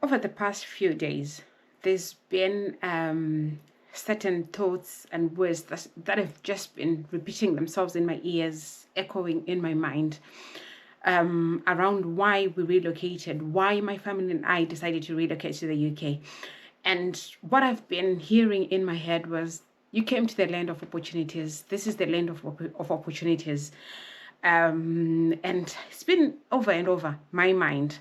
Over the past few days, there's been certain thoughts and words that have just been repeating themselves in my ears, echoing in my mind, around why we relocated, why my family and I decided to relocate to the UK. And what I've been hearing in my head was, you came to the land of opportunities. This is the land of opportunities. And it's been over and over my mind.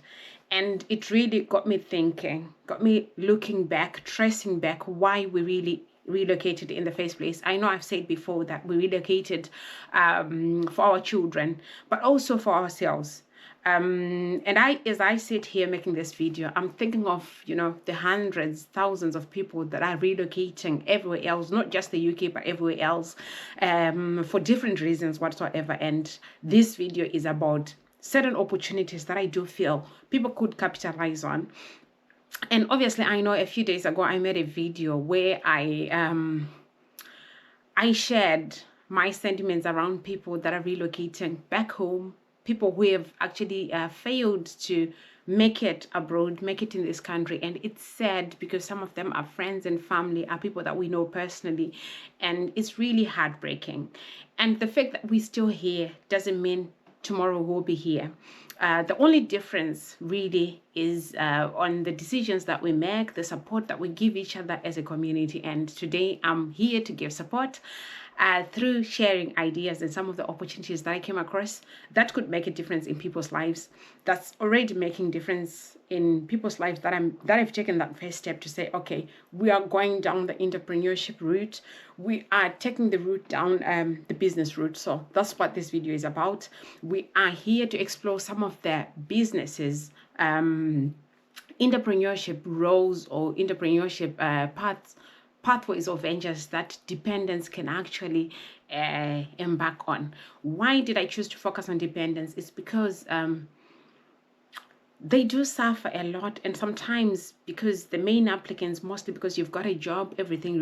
And it really got me thinking, got me looking back, tracing back why we really relocated in the first place. I know I've said before that we relocated for our children, but also for ourselves. And as I sit here making this video, I'm thinking of, the hundreds, thousands of people that are relocating everywhere else, not just the UK, but everywhere else, for different reasons whatsoever. And this video is about certain opportunities that I do feel people could capitalize on. And obviously, I know a few days ago, I made a video where I shared my sentiments around people that are relocating back home, people who have actually failed to make it abroad, make it in this country. And it's sad because some of them are friends and family, are people that we know personally. And it's really heartbreaking. And the fact that we're still here doesn't mean tomorrow we'll be here. The only difference really is on the decisions that we make, the support that we give each other as a community. And today I'm here to give support through sharing ideas and some of the opportunities that I came across that could make a difference in people's lives. That's already making difference in people's lives that I've taken that first step to say, okay, we are going down the entrepreneurship route. We are taking the route down the business route. So that's what this video is about. We are here to explore some of the businesses, entrepreneurship roles or entrepreneurship pathways or ventures that dependents can actually embark on. Why did I choose to focus on dependents? It's because they do suffer a lot, and sometimes because the main applicants, mostly because you've got a job, everything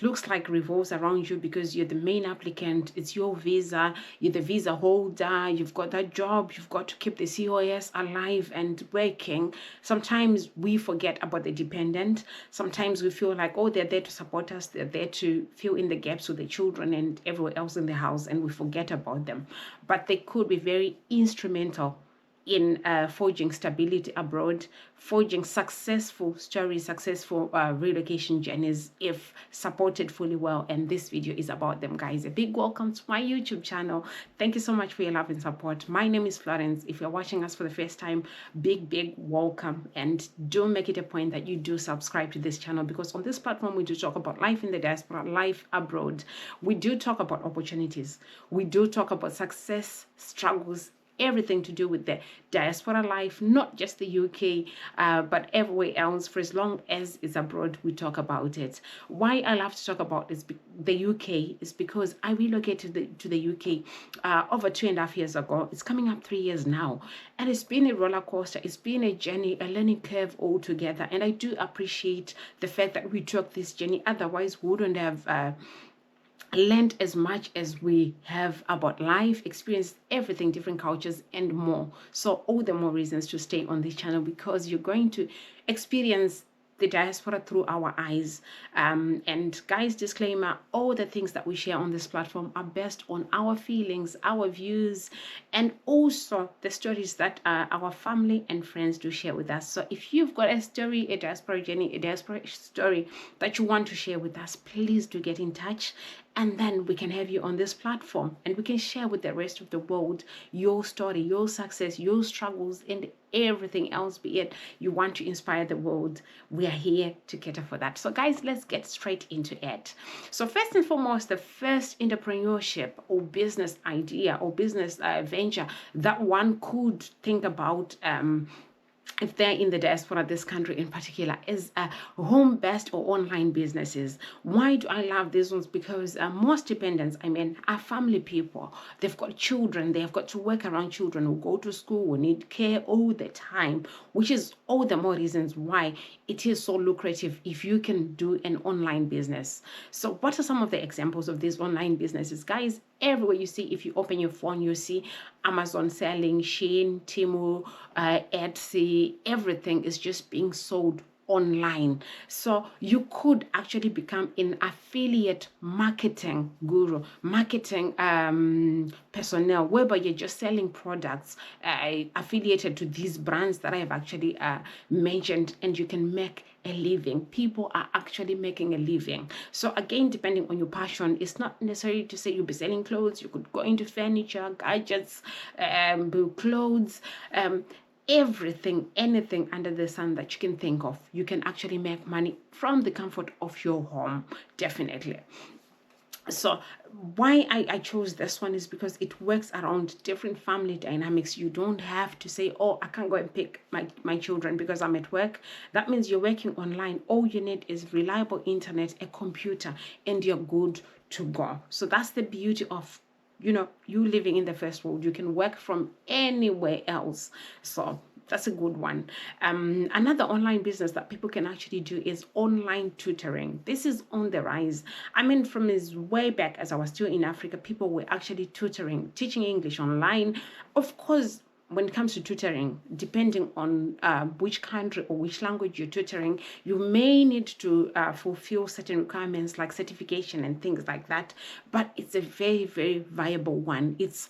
looks like revolves around you because you're the main applicant. It's your visa, you're the visa holder, you've got that job, you've got to keep the COS alive and working. Sometimes we forget about the dependent. Sometimes we feel like, oh, they're there to support us, they're there to fill in the gaps with the children and everyone else in the house, and we forget about them. But they could be very instrumental in forging stability abroad, forging successful stories, successful relocation journeys if supported fully well. And this video is about them, guys. A big welcome to my YouTube channel. Thank you so much for your love and support. My name is Florence. If you're watching us for the first time, big welcome. And do make it a point that you do subscribe to this channel, because on this platform we do talk about life in the diaspora, life abroad. We do talk about opportunities. We do talk about success, struggles, everything to do with the diaspora life, not just the UK, but everywhere else. For as long as it's abroad, we talk about it. Why I love to talk about the UK is because I relocated to the UK over 2.5 years ago. It's coming up 3 years now, and it's been a roller coaster. It's been a journey, a learning curve altogether. And I do appreciate the fact that we took this journey. Otherwise, we wouldn't have learned as much as we have about life, experienced everything, different cultures and more. So all the more reasons to stay on this channel, because you're going to experience the diaspora through our eyes. And guys, disclaimer, all the things that we share on this platform are based on our feelings, our views, and also the stories that our family and friends do share with us. So if you've got a story, a diaspora journey, a diaspora story that you want to share with us, please do get in touch. And then we can have you on this platform and we can share with the rest of the world your story, your success, your struggles, and everything else, be it you want to inspire the world. We are here to cater for that. So guys, let's get straight into it. So first and foremost, the first entrepreneurship or business idea or business venture that one could think about if they're in the diaspora, this country in particular, is home-based or online businesses. Why do I love these ones? Because most dependents, are family people. They've got children. They have got to work around children who go to school, who need care all the time, which is all the more reasons why it is so lucrative if you can do an online business. So what are some of the examples of these online businesses? Guys, everywhere you see, if you open your phone, you see Amazon selling, Shein, Temu, Etsy, everything is just being sold online. So you could actually become an affiliate marketing guru, marketing personnel, whereby you're just selling products affiliated to these brands that I have actually mentioned, and you can make a living. People are actually making a living. So again, depending on your passion, it's not necessary to say you'll be selling clothes. You could go into furniture, gadgets, clothes, everything, anything under the sun that you can think of. You can actually make money from the comfort of your home, definitely. So why I chose this one is because it works around different family dynamics. You don't have to say, oh, I can't go and pick my children because I'm at work. That means you're working online. All you need is reliable internet, a computer, and you're good to go. So that's the beauty of, you living in the first world. You can work from anywhere else. So that's a good one. Another online business that people can actually do is online tutoring. This is on the rise. I mean, from as way back as I was still in Africa, people were actually tutoring, teaching English online. Of course, when it comes to tutoring, depending on which country or which language you're tutoring, you may need to fulfill certain requirements like certification and things like that. But it's a very, very viable one. It's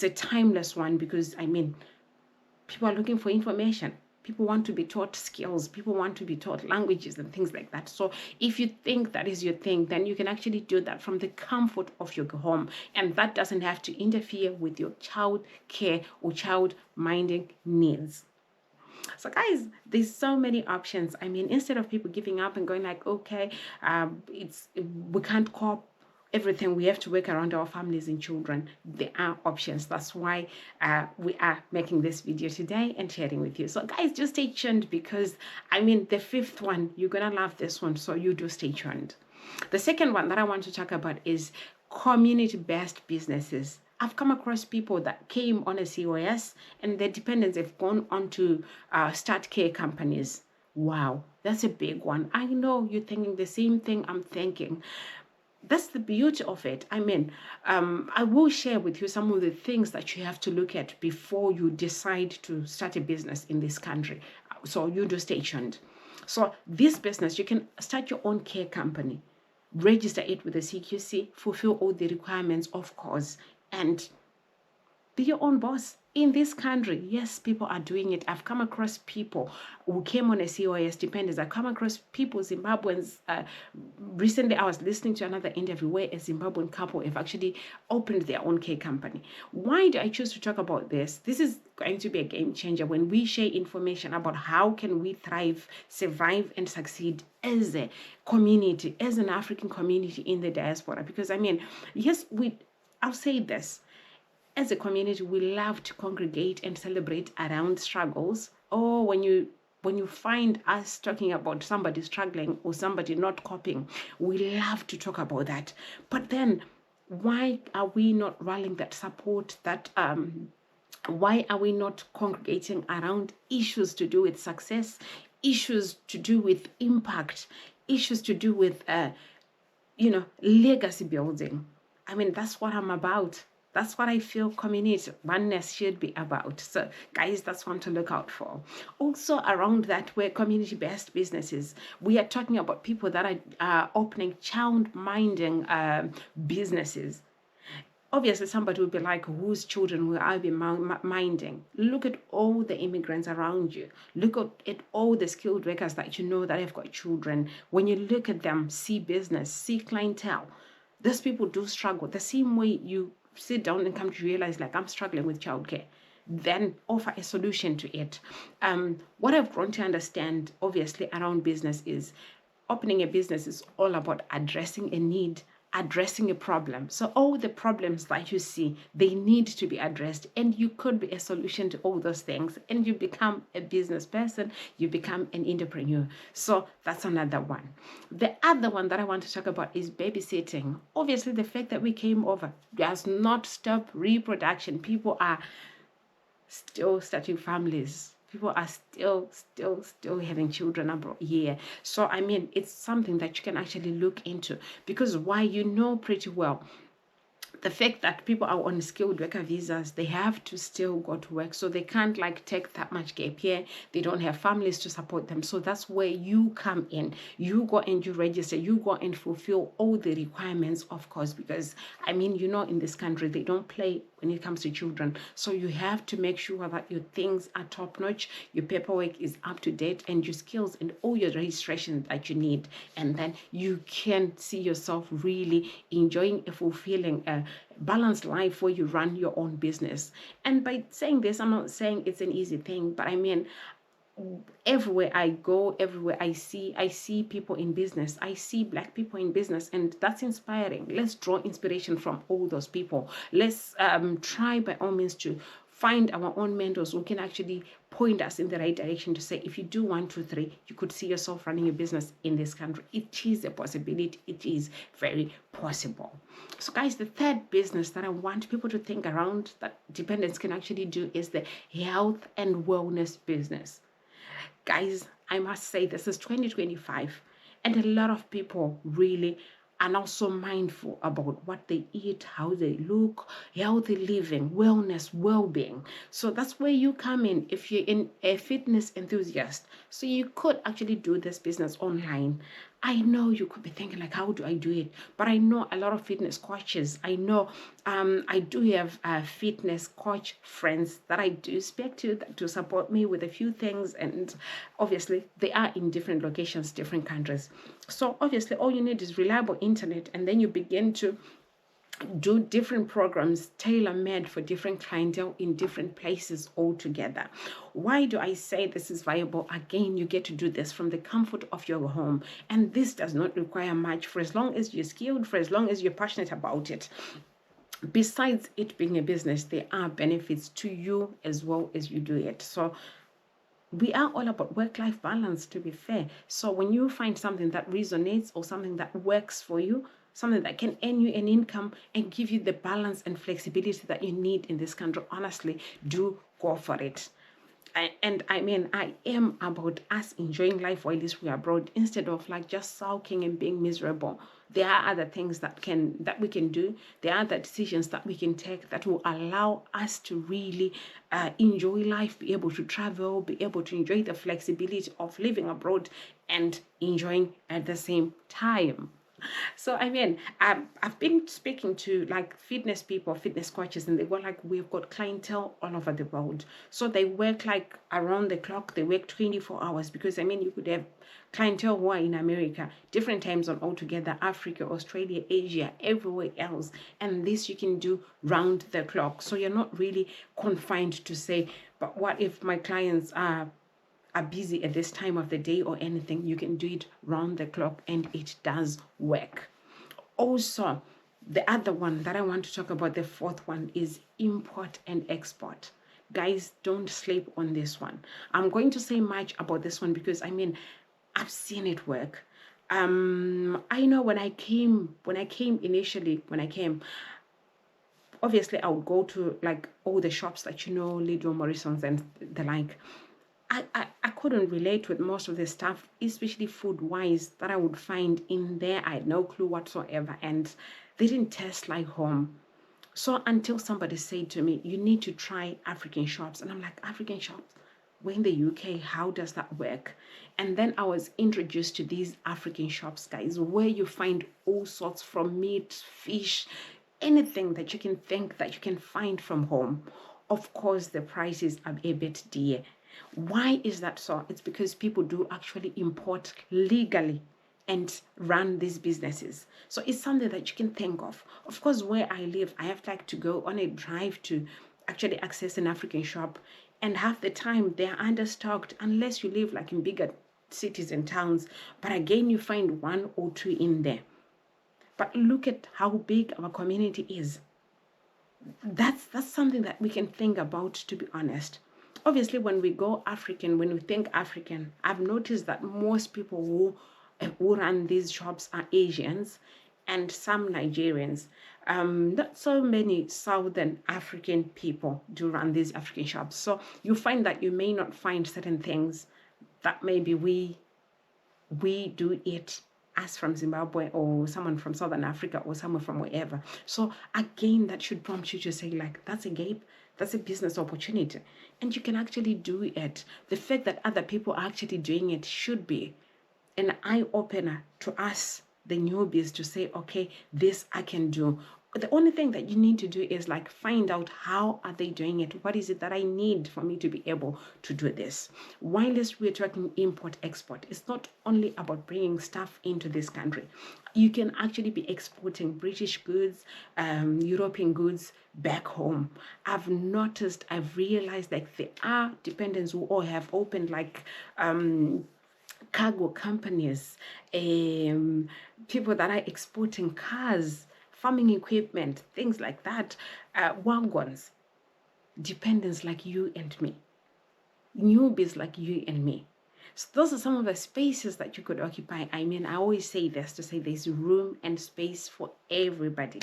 a timeless one because, I mean, people are looking for information. People want to be taught skills. People want to be taught languages and things like that. So if you think that is your thing, then you can actually do that from the comfort of your home. And that doesn't have to interfere with your child care or child minding needs. So guys, there's so many options. I mean, instead of people giving up and going like, okay, we can't cope, everything, we have to work around our families and children, there are options. That's why we are making this video today and sharing with you. So guys, just stay tuned because, I mean, the fifth one, you're gonna love this one, so you do stay tuned. The second one that I want to talk about is community-based businesses. I've come across people that came on a COS and their dependents have gone on to start care companies. Wow, that's a big one. I know you're thinking the same thing I'm thinking. That's the beauty of it. I mean, I will share with you some of the things that you have to look at before you decide to start a business in this country. So you do stay tuned. So this business, you can start your own care company, register it with the CQC, fulfill all the requirements, of course, and be your own boss. In this country, yes, people are doing it. I've come across people who came on a COS dependents. I've come across people, Zimbabweans. Recently, I was listening to another interview where a Zimbabwean couple have actually opened their own care company. Why do I choose to talk about this? This is going to be a game changer when we share information about how can we thrive, survive, and succeed as a community, as an African community in the diaspora. Because, I mean, yes, I'll say this. As a community, we love to congregate and celebrate around struggles. Or when you find us talking about somebody struggling or somebody not coping, we love to talk about that. But then, why are we not rallying that support? Why are we not congregating around issues to do with success, issues to do with impact, issues to do with legacy building? I mean, that's what I'm about. That's what I feel community oneness should be about. So guys, that's one to look out for. Also around that, we're community-based businesses. We are talking about people that are opening child-minding businesses. Obviously, somebody will be like, whose children will I be minding? Look at all the immigrants around you. Look at all the skilled workers that you know that have got children. When you look at them, see business, see clientele. Those people do struggle. The same way you sit down and come to realize, like, I'm struggling with childcare, then offer a solution to it. What I've grown to understand, obviously, around business is opening a business is all about addressing a need, addressing a problem. So all the problems that you see, they need to be addressed, and you could be a solution to all those things, and you become a business person, you become an entrepreneur. So that's another one. The other one that I want to talk about is babysitting. Obviously, the fact that we came over does not stop reproduction. People are still starting families. People are still having children abroad here. So, I mean, it's something that you can actually look into, because why, you know pretty well, the fact that people are on skilled worker visas, they have to still go to work. So they can't like take that much gap year. They don't have families to support them. So that's where you come in. You go and you register, you go and fulfill all the requirements, of course, because I mean, you know, in this country, they don't play when it comes to children. So you have to make sure that your things are top notch, your paperwork is up to date, and your skills and all your registration that you need. And then you can see yourself really enjoying a fulfilling, balanced life where you run your own business. And by saying this, I'm not saying it's an easy thing, but I mean, everywhere I go, everywhere I see people in business. I see Black people in business, and that's inspiring. Let's draw inspiration from all those people. Let's try by all means to find our own mentors who can actually point us in the right direction to say, if you do 1, 2, 3, you could see yourself running a business in this country. It is a possibility. It is very possible. So guys, the third business that I want people to think around that dependents can actually do is the health and wellness business. Guys, I must say this is 2025, and a lot of people really are now so mindful about what they eat, how they look, healthy living, wellness, well-being. So that's where you come in if you're in a fitness enthusiast. So you could actually do this business online. I know you could be thinking like, how do I do it? But I know a lot of fitness coaches. I know I do have fitness coach friends that I do speak to support me with a few things. And obviously they are in different locations, different countries. So obviously all you need is reliable internet, and then you begin to do different programs tailor-made for different clientele in different places altogether. Why do I say this is viable? Again, you get to do this from the comfort of your home, and this does not require much for as long as you're skilled, for as long as you're passionate about it. Besides it being a business, there are benefits to you as well as you do it. So we are all about work-life balance, to be fair. So when you find something that resonates or something that works for you, something that can earn you an income and give you the balance and flexibility that you need in this country, honestly, do go for it. And I mean, I am about us enjoying life while we are abroad, instead of like just sulking and being miserable. There are other things that we can do. There are other decisions that we can take that will allow us to really enjoy life, be able to travel, be able to enjoy the flexibility of living abroad and enjoying at the same time. So I mean, I've been speaking to like fitness people, fitness coaches, and they were like, we've got clientele all over the world. So they work like around the clock. They work 24 hours, because I mean, you could have clientele who are in America, different time zone altogether, Africa, Australia, Asia, everywhere else. And this you can do round the clock. So you're not really confined to say, but what if my clients are busy at this time of the day or anything? You can do it round the clock, and it does work. Also, the other one that I want to talk about, the fourth one, is import and export. Guys, don't sleep on this one. I'm going to say much about this one because I mean, I've seen it work. I know when I came initially, obviously I would go to like all the shops that you know, Lidl, Morrison's and the like. I couldn't relate with most of the stuff, especially food-wise, that I would find in there. I had no clue whatsoever, and they didn't taste like home. So until somebody said to me, you need to try African shops. And I'm like, African shops? We're in the UK, how does that work? And then I was introduced to these African shops, guys, where you find all sorts, from meat, fish, anything that you can think that you can find from home. Of course, the prices are a bit dear. Why is that so? It's because people do actually import legally and run these businesses. So it's something that you can think of. Of course, where I live, I have like to go on a drive to actually access an African shop, and half the time they are understocked unless you live like in bigger cities and towns. But again, you find 1 or 2 in there. But look at how big our community is. That's something that we can think about, to be honest. Obviously, when we go African, when we think African, I've noticed that most people who run these shops are Asians and some Nigerians. Not so many Southern African people do run these African shops. So you find that you may not find certain things that maybe we do it us from Zimbabwe or someone from Southern Africa or someone from wherever. So again, that should prompt you to say, like, that's a gap, that's a business opportunity, and you can actually do it. The fact that other people are actually doing it should be an eye-opener to us, the newbies, to say, okay, this I can do. The only thing that you need to do is like find out how are they doing it. What is it that I need for me to be able to do this? Whilst we're talking import export, it's not only about bringing stuff into this country. You can actually be exporting British goods, European goods back home. I've noticed, I've realized, like, there are dependents who all have opened like cargo companies, people that are exporting cars, farming equipment, things like that, wagons, dependents like you and me, newbies like you and me. So those are some of the spaces that you could occupy. I mean, I always say this to say there's room and space for everybody.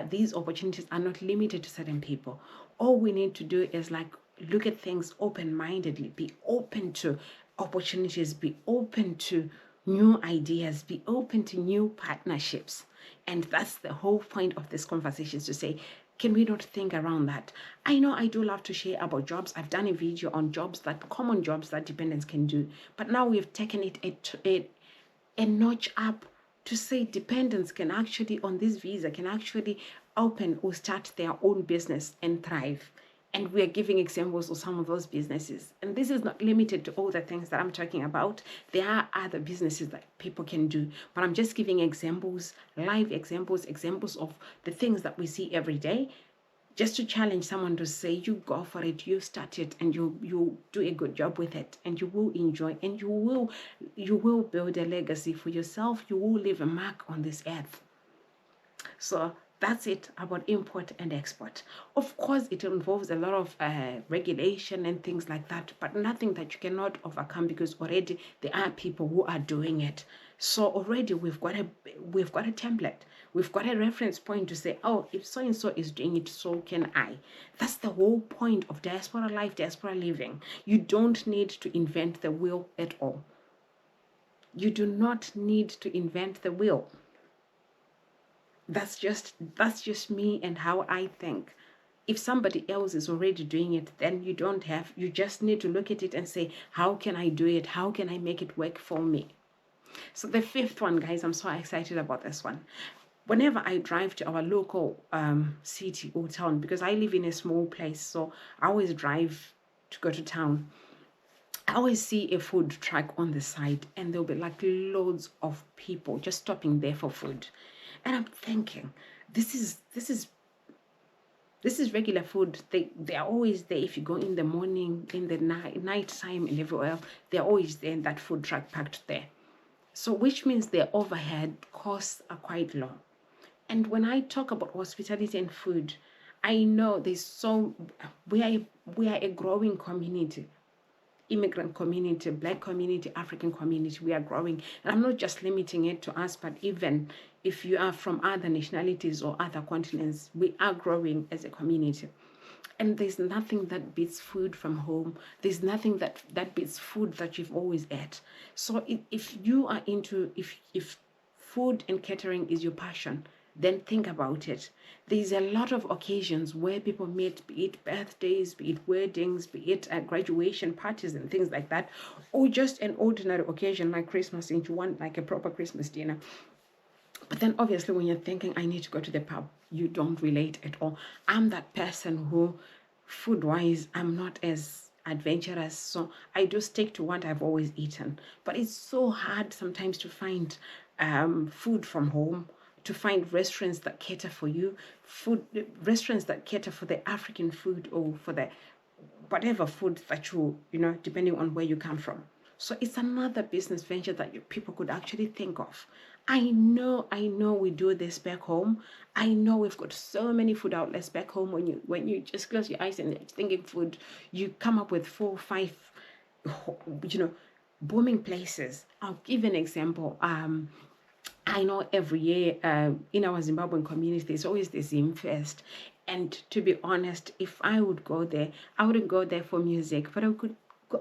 These opportunities are not limited to certain people. All we need to do is like look at things open-mindedly, be open to opportunities, be open to new ideas, be open to new partnerships. And that's the whole point of this conversation, is to say, can we not think around that? I know I do love to share about jobs. I've done a video on jobs, that common jobs that dependents can do. But now we've taken it a notch up to say dependents can actually, on this visa, can actually open or start their own business and thrive. And we are giving examples of some of those businesses. And this is not limited to all the things that I'm talking about. There are other businesses that people can do. But I'm just giving examples, live examples, examples of the things that we see every day, just to challenge someone to say, you go for it, you start it, and you do a good job with it, and you will enjoy, and you will build a legacy for yourself. You will leave a mark on this earth. So that's it about import and export. Of course, it involves a lot of regulation and things like that, but nothing that you cannot overcome, because already there are people who are doing it. So already we've got a template. We've got a reference point to say, oh, if so and so is doing it, so can I. That's the whole point of diaspora life, diaspora living. You don't need to invent the wheel at all. You do not need to invent the wheel. That's just me and how I think. If somebody else is already doing it, then you just need to look at it and say, how can I do it? How can I make it work for me? So the fifth one, guys, I'm so excited about this one. Whenever I drive to our local city or town, because I live in a small place, so I always drive to go to town, I always see a food truck on the side, and there'll be like loads of people just stopping there for food. And I'm thinking, this is regular food. They are always there. If you go in the morning, in the night time, and everywhere, they're always there in that food truck parked there. So which means their overhead costs are quite low. And when I talk about hospitality and food, I know we are a growing community. Immigrant community, Black community, African community, we are growing. And I'm not just limiting it to us, but even if you are from other nationalities or other continents, we are growing as a community. And there's nothing that beats food from home. There's nothing that beats food that you've always ate. So if you are into, if food and catering is your passion, then think about it. There's a lot of occasions where people meet, be it birthdays, be it weddings, be it graduation parties and things like that, or just an ordinary occasion like Christmas, and you want like a proper Christmas dinner. But then obviously when you're thinking, I need to go to the pub, you don't relate at all. I'm that person who, food-wise, I'm not as adventurous, so I do stick to what I've always eaten. But it's so hard sometimes to find food from home, to find restaurants that cater for you, restaurants that cater for the African food, or for the whatever food that you depending on where you come from. So it's another business venture that people could actually think of. I know we do this back home. I know we've got so many food outlets back home. When you just close your eyes and you're thinking food, you come up with 4 or 5 booming places. I'll give an example. I know every year in our Zimbabwean community, there's always the Zim Fest. And to be honest, if I would go there, I wouldn't go there for music, but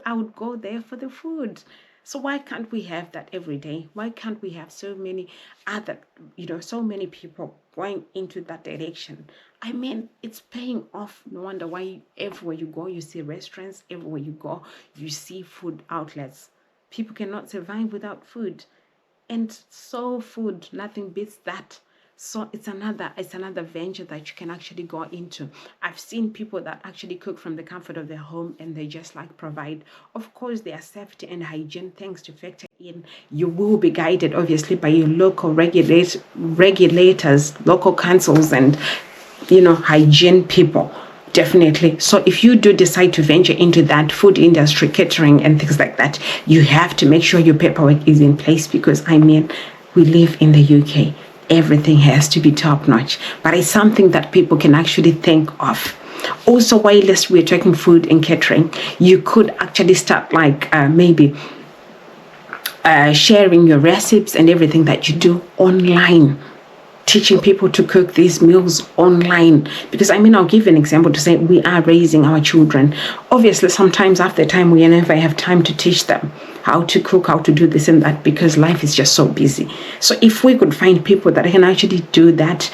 I would go there for the food. So why can't we have that every day? Why can't we have so many other, so many people going into that direction? I mean, it's paying off. No wonder why everywhere you go, you see restaurants. Everywhere you go, you see food outlets. People cannot survive without food. And soul food, nothing beats that. So it's another venture that you can actually go into. I've seen people that actually cook from the comfort of their home, and they just like provide. Of course, their safety and hygiene things to factor in. You will be guided obviously by your local regulators, local councils, and hygiene people. Definitely. So if you do decide to venture into that food industry, catering and things like that, you have to make sure your paperwork is in place, because we live in the UK. Everything has to be top notch, but it's something that people can actually think of. Also, whilst we're talking food and catering, you could actually start like maybe sharing your recipes and everything that you do online, teaching people to cook these meals online. Because I'll give you an example to say we are raising our children. Obviously, sometimes after time, we never have time to teach them how to cook, how to do this and that, because life is just so busy. So if we could find people that can actually do that,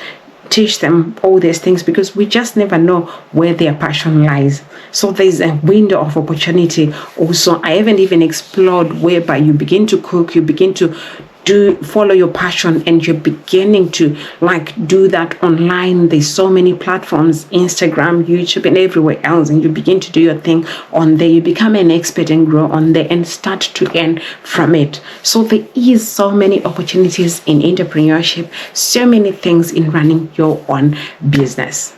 teach them all these things, because we just never know where their passion lies. So there's a window of opportunity. Also, I haven't even explored whereby you begin to cook, you begin to follow your passion, and you're beginning to do that online. There's so many platforms, Instagram, YouTube, and everywhere else, and you begin to do your thing on there. You become an expert and grow on there and start to earn from it. So there is so many opportunities in entrepreneurship, so many things in running your own business.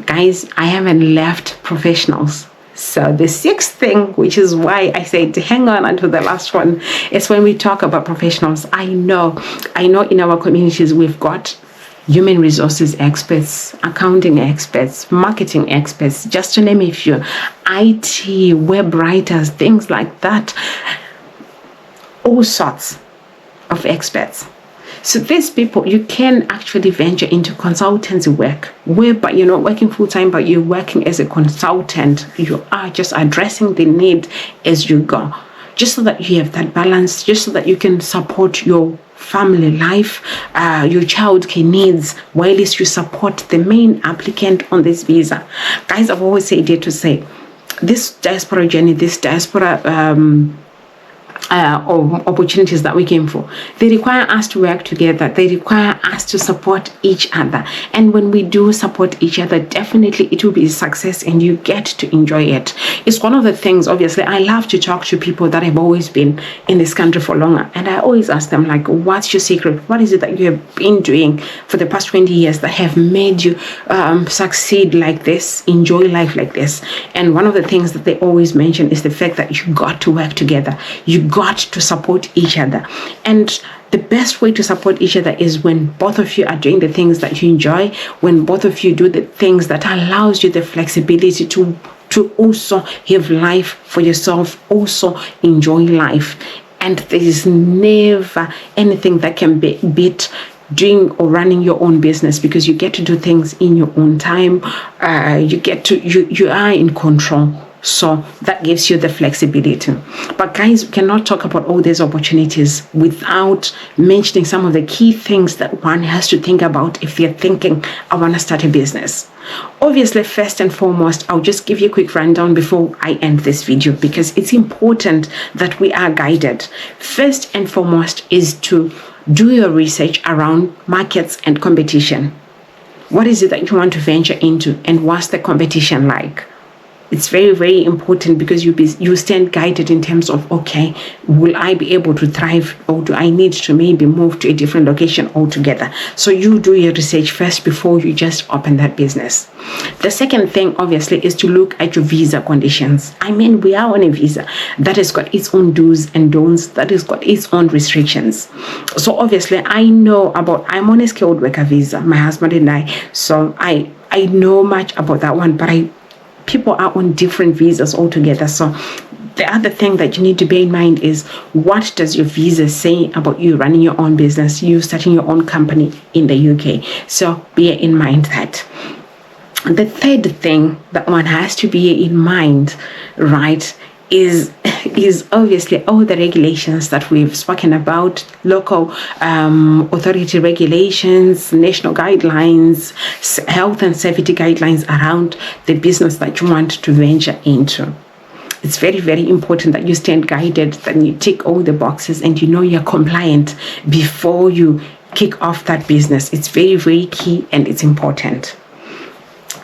Guys, I haven't left professionals. So the sixth thing, which is why I said hang on until the last one, is when we talk about professionals. I know in our communities we've got human resources experts, accounting experts, marketing experts, just to name a few, IT, web writers, things like that, all sorts of experts. So these people, you can actually venture into consultancy work, whereby you're not working full-time, but you're working as a consultant. You are just addressing the need as you go, just so that you have that balance, just so that you can support your family life, your childcare needs, while you support the main applicant on this visa. Guys, I've always said it to say, this diaspora journey, this diaspora opportunities that we came for, they require us to work together. They require us to support each other, and when we do support each other, definitely it will be a success and you get to enjoy it. It's one of the things, obviously, I love to talk to people that have always been in this country for longer, and I always ask them, what's your secret? What is it that you have been doing for the past 20 years that have made you succeed like this, enjoy life like this? And one of the things that they always mention is the fact that you got to work together. You got to support each other. And the best way to support each other is when both of you are doing the things that you enjoy, when both of you do the things that allows you the flexibility to also have life for yourself, also enjoy life. And there is never anything that can be beat doing or running your own business, because you get to do things in your own time. You are in control. So that gives you the flexibility. But guys, we cannot talk about all these opportunities without mentioning some of the key things that one has to think about if they're thinking, I want to start a business. Obviously, first and foremost, I'll just give you a quick rundown before I end this video, because it's important that we are guided. First and foremost is to do your research around markets and competition. What is it that you want to venture into, and what's the competition like? It's very, very important, because you stand guided in terms of, okay, will I be able to thrive, or do I need to maybe move to a different location altogether? So you do your research first before you just open that business. The second thing, obviously, is to look at your visa conditions. We are on a visa that has got its own do's and don'ts, that has got its own restrictions. So obviously, I'm on a skilled worker visa, my husband and I. So I know much about that one, but people are on different visas altogether. So the other thing that you need to bear in mind is, what does your visa say about you running your own business, you starting your own company in the UK? So bear in mind that. The third thing that one has to bear in mind, right, is obviously all the regulations that we've spoken about, local authority regulations, national guidelines, health and safety guidelines around the business that you want to venture into. It's very, very important that you stand guided, that you tick all the boxes and you know you're compliant before you kick off that business. It's very, very key and it's important.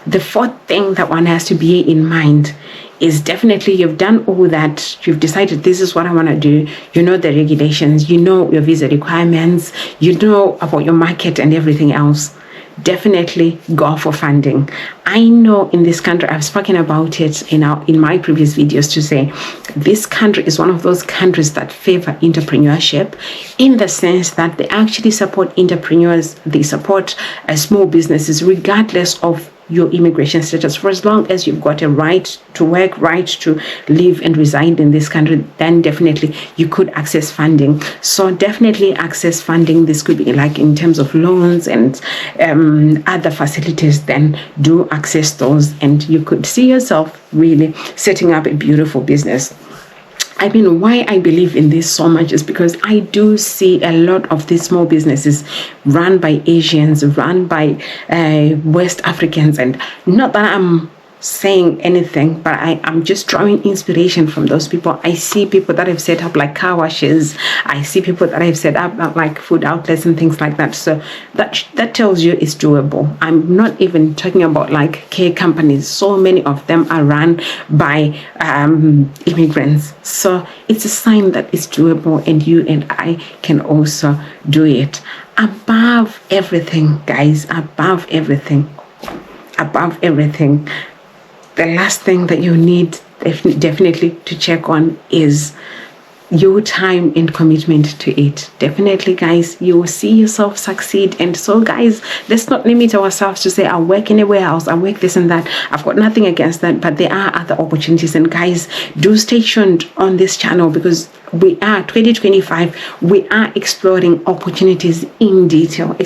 The fourth thing that one has to be in mind is definitely you've done all that. You've decided this is what I want to do. You know the regulations, you know your visa requirements, you know about your market and everything else. Definitely go for funding. I know in this country, I've spoken about it in my previous videos to say this country is one of those countries that favor entrepreneurship, in the sense that they actually support entrepreneurs, they support small businesses regardless of your immigration status. For as long as you've got a right to work, right to live and reside in this country, then definitely you could access funding. So definitely access funding. This could be like in terms of loans and other facilities. Then do access those and you could see yourself really setting up a beautiful business. I mean, why I believe in this so much is because I do see a lot of these small businesses run by Asians, run by West Africans, and not that I'm saying anything, but I'm just drawing inspiration from those people. I see people that have set up like car washes. I see people that have set up like food outlets and things like that. So that tells you it's doable. I'm not even talking about like care companies. So many of them are run by immigrants. So it's a sign that it's doable and you and I can also do it. Above everything, guys, above everything, the last thing that you need definitely to check on is your time and commitment to it. Definitely, guys, you will see yourself succeed. And so, guys, let's not limit ourselves to say I work in a warehouse, I work this and that. I've got nothing against that, but there are other opportunities. And guys, do stay tuned on this channel, because we are 2025, we are exploring opportunities in detail,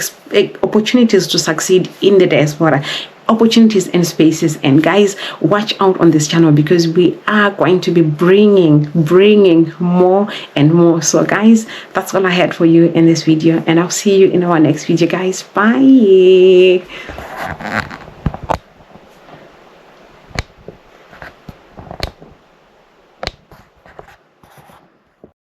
opportunities to succeed in the diaspora, opportunities and spaces. And guys, watch out on this channel, because we are going to be bringing more and more. So guys, that's all I had for you in this video, and I'll see you in our next video, guys. Bye.